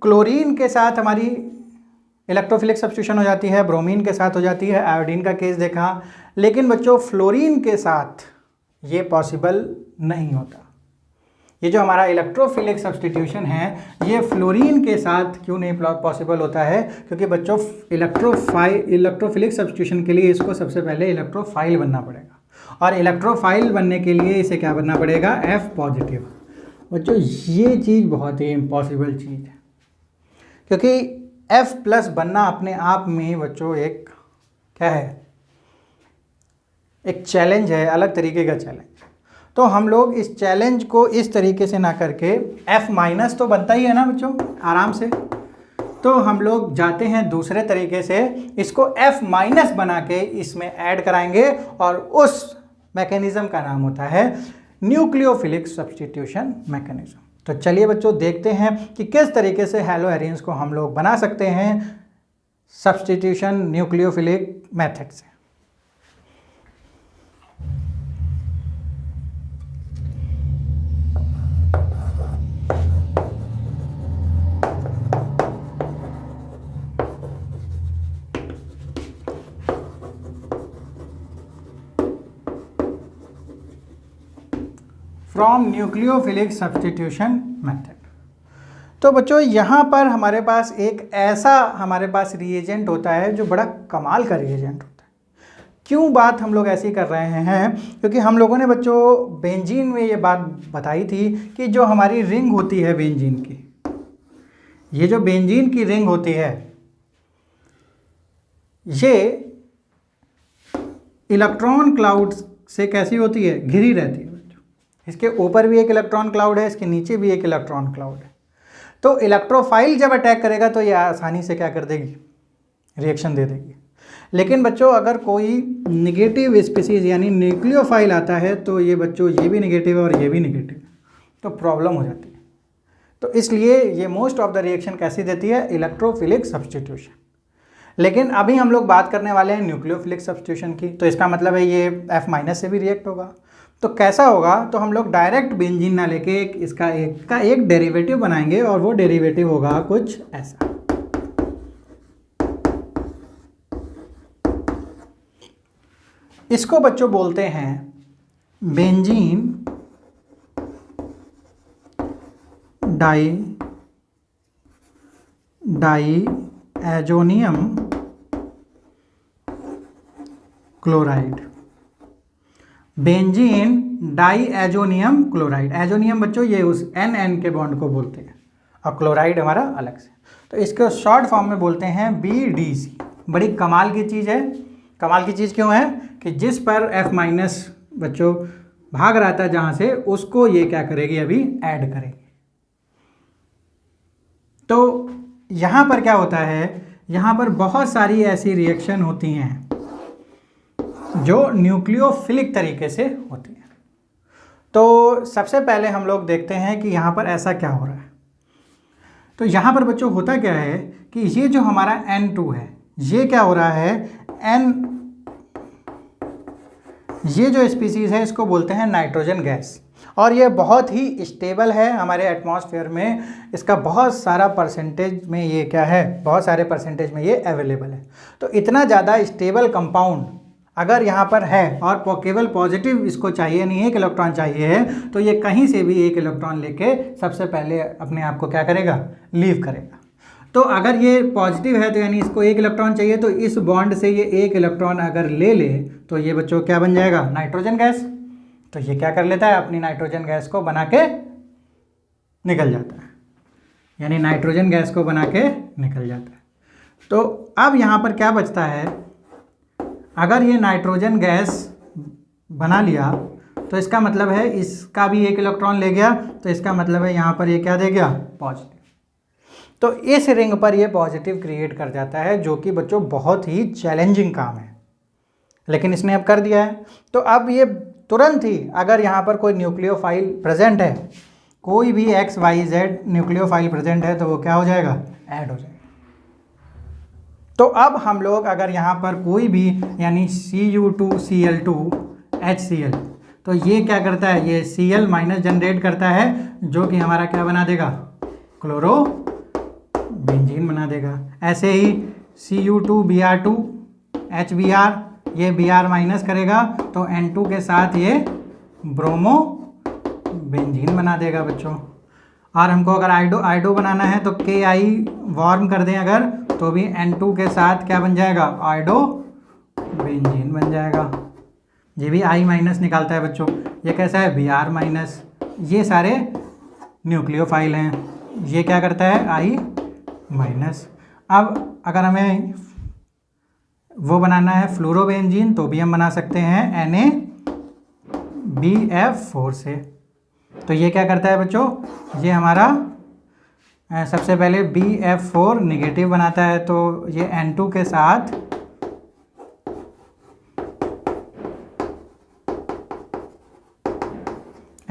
क्लोरीन के साथ हमारी इलेक्ट्रोफिलिक सब्स्टिट्यूशन हो जाती है, ब्रोमीन के साथ हो जाती है, आयोडीन का केस देखा। लेकिन बच्चों फ्लोरीन के साथ ये पॉसिबल नहीं होता। ये जो हमारा इलेक्ट्रोफिलिक सब्स्टिट्यूशन है, ये फ्लोरीन के साथ क्यों नहीं पॉसिबल होता है, क्योंकि बच्चों इलेक्ट्रोफिलिक सब्स्टिट्यूशन के लिए इसको सबसे पहले इलेक्ट्रोफाइल बनना पड़ेगा, और इलेक्ट्रोफाइल बनने के लिए इसे क्या बनना पड़ेगा, F पॉजिटिव। बच्चों ये चीज़ बहुत ही इम्पॉसिबल चीज़ है, क्योंकि F प्लस बनना अपने आप में बच्चों एक क्या है, एक चैलेंज है, अलग तरीके का चैलेंज। तो हम लोग इस चैलेंज को इस तरीके से ना करके, F माइनस तो बनता ही है ना बच्चों आराम से, तो हम लोग जाते हैं दूसरे तरीके से, इसको F माइनस बना के इसमें ऐड कराएंगे, और उस मैकेनिज़्म का नाम होता है न्यूक्लियोफिलिक सब्स्टिट्यूशन मैकेनिज़्म। तो चलिए बच्चों देखते हैं कि किस तरीके से हैलो एरियंस को हम लोग बना सकते हैं सब्स्टिट्यूशन न्यूक्लियोफिलिक मेथड से। From nucleophilic substitution method. तो बच्चों यहाँ पर हमारे पास एक ऐसा हमारे पास रिएजेंट होता है जो बड़ा कमाल का रिएजेंट होता है। क्यों बात हम लोग ऐसी कर रहे हैं, क्योंकि हम लोगों ने बच्चों बेंजीन में ये बात बताई थी कि जो हमारी रिंग होती है बेंजीन की, ये जो बेंजीन की रिंग होती है, ये इलेक्ट्रॉन क्लाउड से कैसी होती है, घिरी रहती है। इसके ऊपर भी एक इलेक्ट्रॉन क्लाउड है, इसके नीचे भी एक इलेक्ट्रॉन क्लाउड है। तो इलेक्ट्रोफाइल जब अटैक करेगा तो ये आसानी से क्या कर देगी, रिएक्शन दे देगी। लेकिन बच्चों अगर कोई निगेटिव स्पीसीज यानी न्यूक्लियोफाइल आता है, तो ये बच्चों ये भी निगेटिव है और ये भी निगेटिव है, तो प्रॉब्लम हो जाती है। तो इसलिए ये मोस्ट ऑफ द रिएक्शन कैसी देती है, इलेक्ट्रोफिलिक सब्स्टिट्यूशन। लेकिन अभी हम लोग बात करने वाले हैं न्यूक्लियोफिलिक सब्स्टिट्यूशन की, तो इसका मतलब है ये F- से भी रिएक्ट होगा। तो कैसा होगा, तो हम लोग डायरेक्ट बेंजीन ना लेके इसका एक डेरिवेटिव बनाएंगे और वो डेरिवेटिव होगा कुछ ऐसा। इसको बच्चों बोलते हैं benzene diazonium chloride. Benzene diazonium chloride, azonium बच्चों ये उस एन के बॉन्ड को बोलते हैं और क्लोराइड हमारा अलग से, तो इसको शॉर्ट फॉर्म में बोलते हैं BDC। बड़ी कमाल की चीज़ है। कमाल की चीज़ क्यों है कि जिस पर F- बच्चों भाग रहा था जहाँ से, उसको ये क्या करेगी, अभी ऐड करेगी। तो यहाँ पर क्या होता है, यहाँ पर बहुत सारी ऐसी रिएक्शन होती हैं जो न्यूक्लियोफिलिक तरीके से होती हैं। तो सबसे पहले हम लोग देखते हैं कि यहाँ पर ऐसा क्या हो रहा है। तो यहाँ पर बच्चों होता क्या है कि ये जो हमारा N2 है, ये क्या हो रहा है, ये जो स्पीसीज है इसको बोलते हैं नाइट्रोजन गैस, और ये बहुत ही स्टेबल है हमारे एटमॉस्फेयर में। इसका बहुत सारा परसेंटेज में ये क्या है, बहुत सारे परसेंटेज में ये अवेलेबल है। तो इतना ज़्यादा स्टेबल कंपाउंड अगर यहाँ पर है और केवल पॉजिटिव इसको चाहिए नहीं, एक इलेक्ट्रॉन चाहिए है, तो ये कहीं से भी एक इलेक्ट्रॉन लेके सबसे पहले अपने आप को क्या करेगा, लीव करेगा। तो अगर ये पॉजिटिव है तो यानी इसको एक इलेक्ट्रॉन चाहिए, तो इस बॉन्ड से ये एक इलेक्ट्रॉन अगर ले ले तो ये बच्चों क्या बन जाएगा, नाइट्रोजन गैस। तो ये क्या कर लेता है, अपनी नाइट्रोजन गैस को बना के निकल जाता है, यानी नाइट्रोजन गैस को बना के निकल जाता है। तो अब यहाँ पर क्या बचता है, अगर ये नाइट्रोजन गैस बना लिया तो इसका मतलब है इसका भी एक इलेक्ट्रॉन ले गया, तो इसका मतलब है यहाँ पर ये क्या दे गया, पॉजिटिव। तो इस रिंग पर ये पॉजिटिव क्रिएट कर जाता है, जो कि बच्चों बहुत ही चैलेंजिंग काम है, लेकिन इसने अब कर दिया है। तो अब ये तुरंत ही अगर यहाँ पर कोई न्यूक्लियोफाइल प्रेजेंट है, कोई भी XYZ न्यूक्लियोफाइल प्रेजेंट है, तो वो क्या हो जाएगा, ऐड हो जाएगा। तो अब हम लोग अगर यहाँ पर कोई भी यानी Cu2Cl2HCl, तो ये क्या करता है, ये Cl- जनरेट करता है, जो कि हमारा क्या बना देगा, क्लोरो बेंजीन बना देगा। ऐसे ही Cu2Br2HBr, ये Br- करेगा तो N2 के साथ ये ब्रोमो बेंजीन बना देगा बच्चों। और हमको अगर आइडो बनाना है तो Ki वार्म कर दें अगर, तो भी N2 के साथ क्या बन जाएगा, आइडो बेंजीन बन जाएगा। ये भी I- निकालता है बच्चों। ये कैसा है, Br-। ये सारे न्यूक्लियोफाइल हैं, ये क्या करता है, I-। अब अगर हमें वो बनाना है फ्लोरोबेंजीन, तो भी हम बना सकते हैं NaBF4 से। तो ये क्या करता है बच्चों, ये हमारा सबसे पहले BF4 निगेटिव बनाता है, तो ये N2 के साथ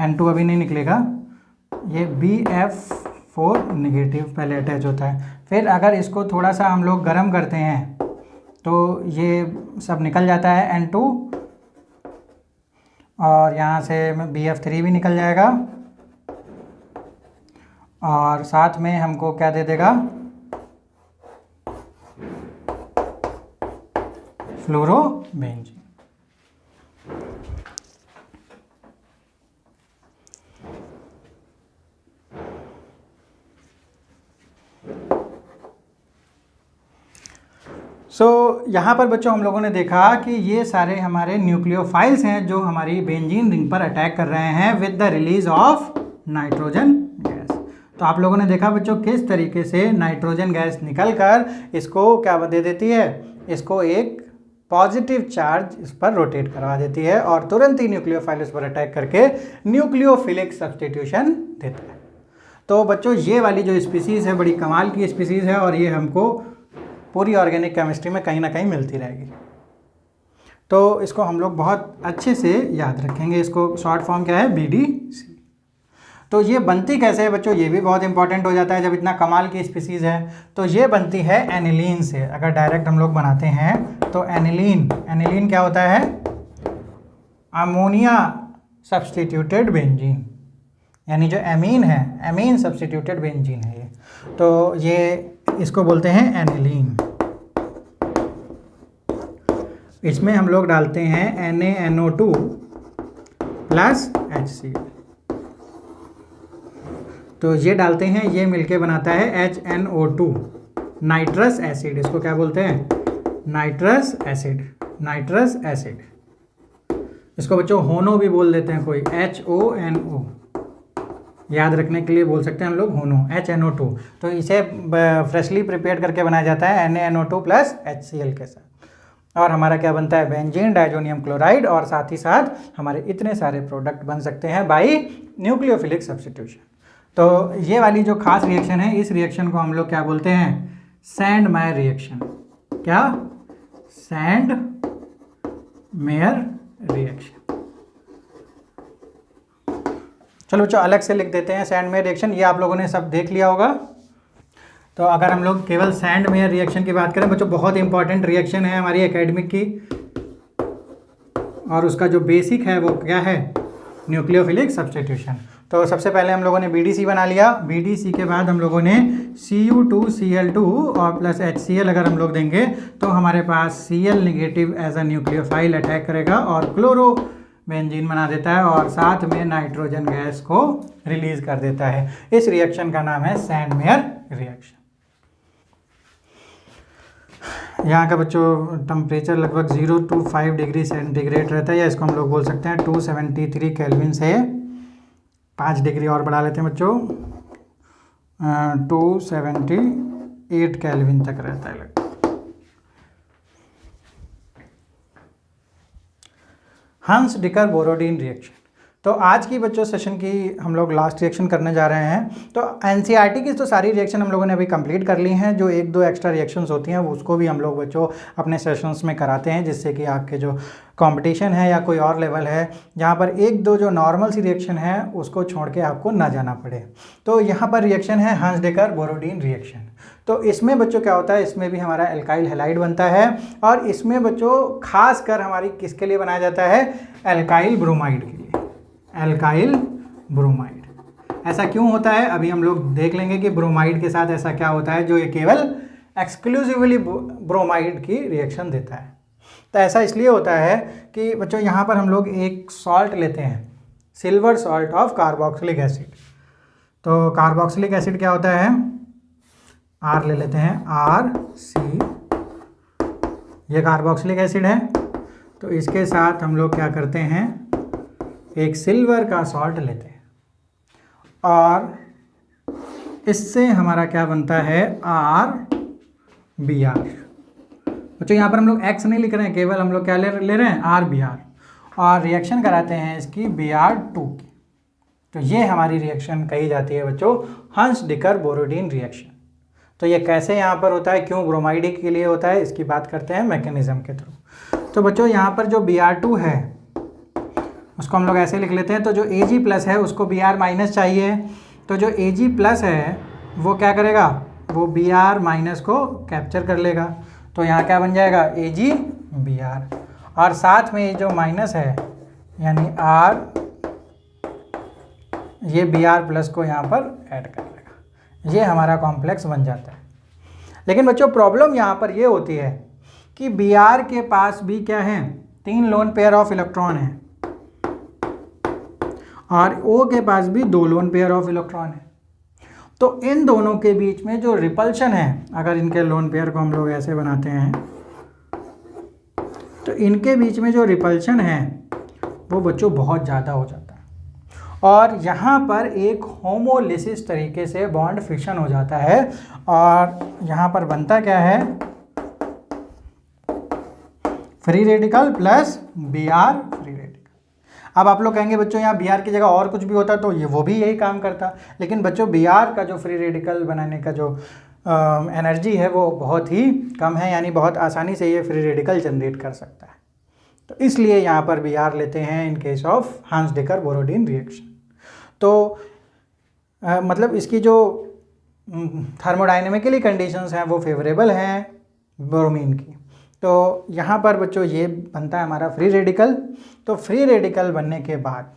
N2 अभी नहीं निकलेगा, ये BF4 निगेटिव पहले अटैच होता है। फिर अगर इसको थोड़ा सा हम लोग गर्म करते हैं तो ये सब निकल जाता है N2, और यहाँ से BF3 भी निकल जाएगा, और साथ में हमको क्या दे देगा, फ्लोरोबेंजीन। यहाँ पर बच्चों हम लोगों ने देखा कि ये सारे हमारे न्यूक्लियोफाइल्स हैं जो हमारी बेंजीन रिंग पर अटैक कर रहे हैं with the release of nitrogen gas. तो आप लोगों ने देखा बच्चों किस तरीके से नाइट्रोजन गैस निकलकर इसको क्या दे देती है, इसको एक पॉजिटिव चार्ज इस पर रोटेट करवा देती है, और तुरंत ही न्यूक्लियोफाइल इस पर अटैक करके न्यूक्लियोफिलिक सब्स्टिट्यूशन देता है। तो बच्चों ये वाली जो स्पीसीज़ है बड़ी कमाल की स्पीसीज़ है, और ये हमको पूरी ऑर्गेनिक केमिस्ट्री में कहीं ना कहीं मिलती रहेगी। तो इसको हम लोग बहुत अच्छे से याद रखेंगे। इसको शॉर्ट फॉर्म क्या है, BDC। तो ये बनती कैसे है बच्चों, ये भी बहुत इंपॉर्टेंट हो जाता है जब इतना कमाल की स्पीसीज है। तो ये बनती है एनिलीन से। अगर डायरेक्ट हम लोग बनाते हैं तो एनिलीन क्या होता है, अमोनिया सब्सटीट्यूटेड बेंजीन, यानी जो एमीन है, एमीन सब्सटीट्यूटेड बेंजीन है ये। तो ये इसको बोलते हैं एनिलीन। इसमें हम लोग डालते हैं NaNO2 प्लस HCl। तो ये डालते हैं, ये मिलके बनाता है HNO2 नाइट्रस एसिड। इसको क्या बोलते हैं, नाइट्रस एसिड। इसको बच्चों होनो भी बोल देते हैं कोई, HONO, याद रखने के लिए बोल सकते हैं हम लोग होनो, HNO2। तो इसे फ्रेशली प्रिपेयर करके बनाया जाता है NaNO2 प्लस HCl के साथ, और हमारा क्या बनता है, बेंजीन डाइजोनियम क्लोराइड। और साथ ही साथ हमारे इतने सारे प्रोडक्ट बन सकते हैं बाई न्यूक्लियोफिलिक सब्स्टिट्यूशन। तो ये वाली जो खास रिएक्शन है, इस रिएक्शन को हम लोग क्या बोलते हैं, सैंड मेयर रिएक्शन। क्या, सैंड मेयर रिएक्शन। चलो बच्चों अलग से लिख देते हैं सैंड मेयर रिएक्शन, ये आप लोगों ने सब देख लिया होगा। तो अगर हम लोग केवल सैंड मेयर रिएक्शन की बात करें बच्चों, बहुत इंपॉर्टेंट रिएक्शन है हमारी एकेडमिक की, और उसका जो बेसिक है वो क्या है, न्यूक्लियोफिलिक सब्स्टिट्यूशन। तो सबसे पहले हम लोगों ने BDC बना लिया। BDC के बाद हम लोगों ने Cu2Cl2 और प्लस HCl अगर हम लोग देंगे तो हमारे पास Cl negative as a nucleophile attack करेगा और क्लोरो बेंजीन बना देता है, और साथ में नाइट्रोजन गैस को रिलीज कर देता है। इस रिएक्शन का नाम है सैंड मेयर रिएक्शन। यहाँ का बच्चों टेम्परेचर लगभग 0 to 5 डिग्री सेंटीग्रेड रहता है, या इसको हम लोग बोल सकते हैं 273 केल्विन से 5 डिग्री और बढ़ा लेते हैं बच्चों, 278 केल्विन तक रहता है लगभग। हंस डिकर बोरोडीन रिएक्शन। तो आज की बच्चों सेशन की हम लोग लास्ट रिएक्शन करने जा रहे हैं। तो एनसीईआरटी की तो सारी रिएक्शन हम लोगों ने अभी कंप्लीट कर ली हैं। जो 1-2 एक्स्ट्रा रिएक्शंस होती हैं उसको भी हम लोग बच्चों अपने सेशंस में कराते हैं, जिससे कि आपके जो कंपटीशन है या कोई और लेवल है जहाँ पर 1-2 जो नॉर्मल सी रिएक्शन है उसको छोड़ के आपको ना जाना पड़े। तो यहाँ पर रिएक्शन है हंस डिकर बोरोडीन रिएक्शन। तो इसमें बच्चों क्या होता है, इसमें भी हमारा एल्काइल हैलाइड बनता है, और इसमें बच्चों खास कर हमारी किसके लिए बनाया जाता है, एल्काइल ब्रोमाइड के लिए। एल्काइल ब्रोमाइड ऐसा क्यों होता है अभी हम लोग देख लेंगे कि ब्रोमाइड के साथ ऐसा क्या होता है जो ये केवल एक्सक्लूसिवली ब्रोमाइड की रिएक्शन देता है। तो ऐसा इसलिए होता है कि बच्चों यहाँ पर हम लोग एक सॉल्ट लेते हैं, silver salt of carboxylic acid. तो कार्बोक्सिलिक एसिड क्या होता है, R ले लेते हैं, RC, ये कार्बोक्सिलिक एसिड है। तो इसके साथ हम लोग क्या करते हैं, एक सिल्वर का सॉल्ट लेते हैं, और इससे हमारा क्या बनता है, RBr। बच्चों यहाँ पर हम लोग X नहीं लिख रहे हैं, केवल हम लोग क्या ले रहे हैं, RBr, और रिएक्शन कराते हैं इसकी Br2 की। तो ये हमारी रिएक्शन कही जाती है बच्चों हंस डिकर बोरोडीन रिएक्शन। तो ये कैसे यहाँ पर होता है, क्यों ब्रोमाइड के लिए होता है, इसकी बात करते हैं मैकेनिज्म के थ्रू। तो बच्चों यहाँ पर जो Br2 है उसको हम लोग ऐसे लिख लेते हैं। तो जो Ag+ है उसको Br- चाहिए। तो जो Ag+ है वो क्या करेगा, वो Br- को कैप्चर कर लेगा। तो यहाँ क्या बन जाएगा, AgBr, और साथ में ये जो माइनस है यानी R, ये Br+ को यहाँ पर ऐड कर लेगा। ये हमारा कॉम्प्लेक्स बन जाता है। लेकिन बच्चों प्रॉब्लम यहाँ पर ये होती है कि Br के पास भी क्या है, 3 लोन पेयर ऑफ इलेक्ट्रॉन है, और O के पास भी 2 लोन पेयर ऑफ इलेक्ट्रॉन है। तो इन दोनों के बीच में जो रिपल्शन है, अगर इनके लोन पेयर को हम लोग ऐसे बनाते हैं तो इनके बीच में जो रिपल्शन है वो बच्चों बहुत ज़्यादा हो जाता है, और यहाँ पर एक होमोलिसिस तरीके से बॉन्ड फिक्शन हो जाता है, और यहाँ पर बनता क्या है, free radical plus Br free radical. अब आप लोग कहेंगे बच्चों यहाँ Br की जगह और कुछ भी होता तो ये वो भी यही काम करता, लेकिन बच्चों Br का जो फ्री रेडिकल बनाने का जो एनर्जी है वो बहुत ही कम है, यानी बहुत आसानी से ये फ्री रेडिकल जनरेट कर सकता है। तो इसलिए यहाँ पर Br लेते हैं इन केस ऑफ हंस डिकर बोरोडीन रिएक्शन। तो मतलब इसकी जो थर्मोडाइनमिकली कंडीशंस हैं वो फेवरेबल हैं ब्रोमीन की। तो यहाँ पर बच्चों ये बनता है हमारा फ्री रेडिकल। तो फ्री रेडिकल बनने के बाद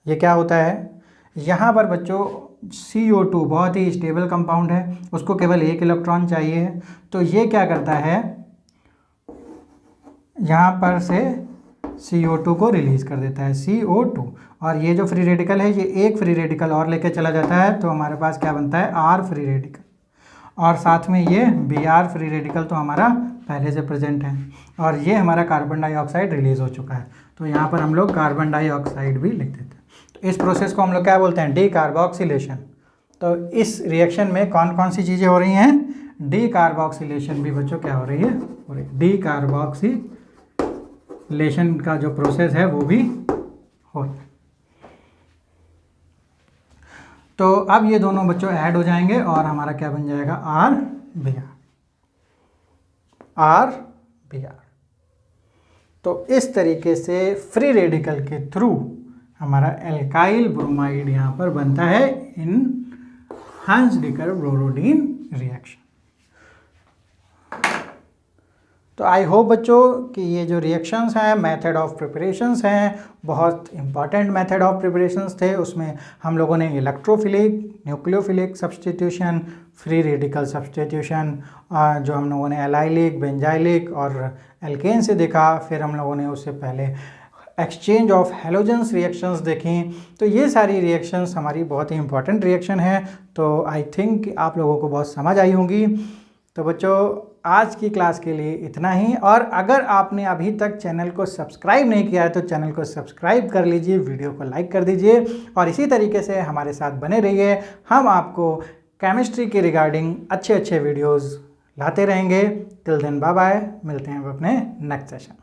ये क्या होता है, यहाँ पर बच्चों CO2 बहुत ही स्टेबल कंपाउंड है, उसको केवल 1 इलेक्ट्रॉन चाहिए है। तो ये क्या करता है, यहाँ पर से CO2 को रिलीज कर देता है, CO2। और ये जो फ्री रेडिकल है ये एक फ्री रेडिकल और लेके चला जाता है, तो हमारे पास क्या बनता है, R फ्री रेडिकल। और साथ में ये Br फ्री रेडिकल तो हमारा पहले से प्रेजेंट है। और ये हमारा कार्बन डाइऑक्साइड रिलीज हो चुका है, तो यहाँ पर हम लोग कार्बन डाइऑक्साइड भी लिख देते हैं। तो इस प्रोसेस को हम लोग क्या बोलते हैं, डीकार्बोक्सिलेशन। तो इस रिएक्शन में कौन कौन सी चीज़ें हो रही हैं, डीकार्बोक्सिलेशन भी बच्चों क्या हो रही है, डीकार्बोक्सिलेशन का जो प्रोसेस है वो भी हो रहा है। तो अब ये दोनों बच्चों ऐड हो जाएंगे और हमारा क्या बन जाएगा, RBr। तो इस तरीके से फ्री रेडिकल के थ्रू हमारा एल्काइल ब्रोमाइड यहाँ पर बनता है इन हांस-डिकर ब्रोरोडीन रिएक्शन। तो आई होप बच्चों कि ये जो रिएक्शंस हैं, मेथड ऑफ प्रिपरेशंस हैं, बहुत इंपॉर्टेंट मेथड ऑफ प्रिपरेशंस थे। उसमें हम लोगों ने electrophilic, nucleophilic substitution, free radical substitution, जो हम लोगों ने एलाइलिक, बेंजाइलिक और एल्केन से देखा। फिर हम लोगों ने उससे पहले एक्सचेंज ऑफ हैलोजेंस रिएक्शंस देखी। तो ये सारी रिएक्शंस हमारी बहुत ही इंपॉर्टेंट रिएक्शन है। तो आई थिंक आप लोगों को बहुत समझ आई होंगी। तो बच्चों आज की क्लास के लिए इतना ही। और अगर आपने अभी तक चैनल को सब्सक्राइब नहीं किया है तो चैनल को सब्सक्राइब कर लीजिए, वीडियो को लाइक कर दीजिए और इसी तरीके से हमारे साथ बने रहिए। हम आपको केमिस्ट्री के रिगार्डिंग अच्छे अच्छे वीडियोज़ लाते रहेंगे। टिल देन बाय बाय, मिलते हैं अपने नेक्स्ट सेशन।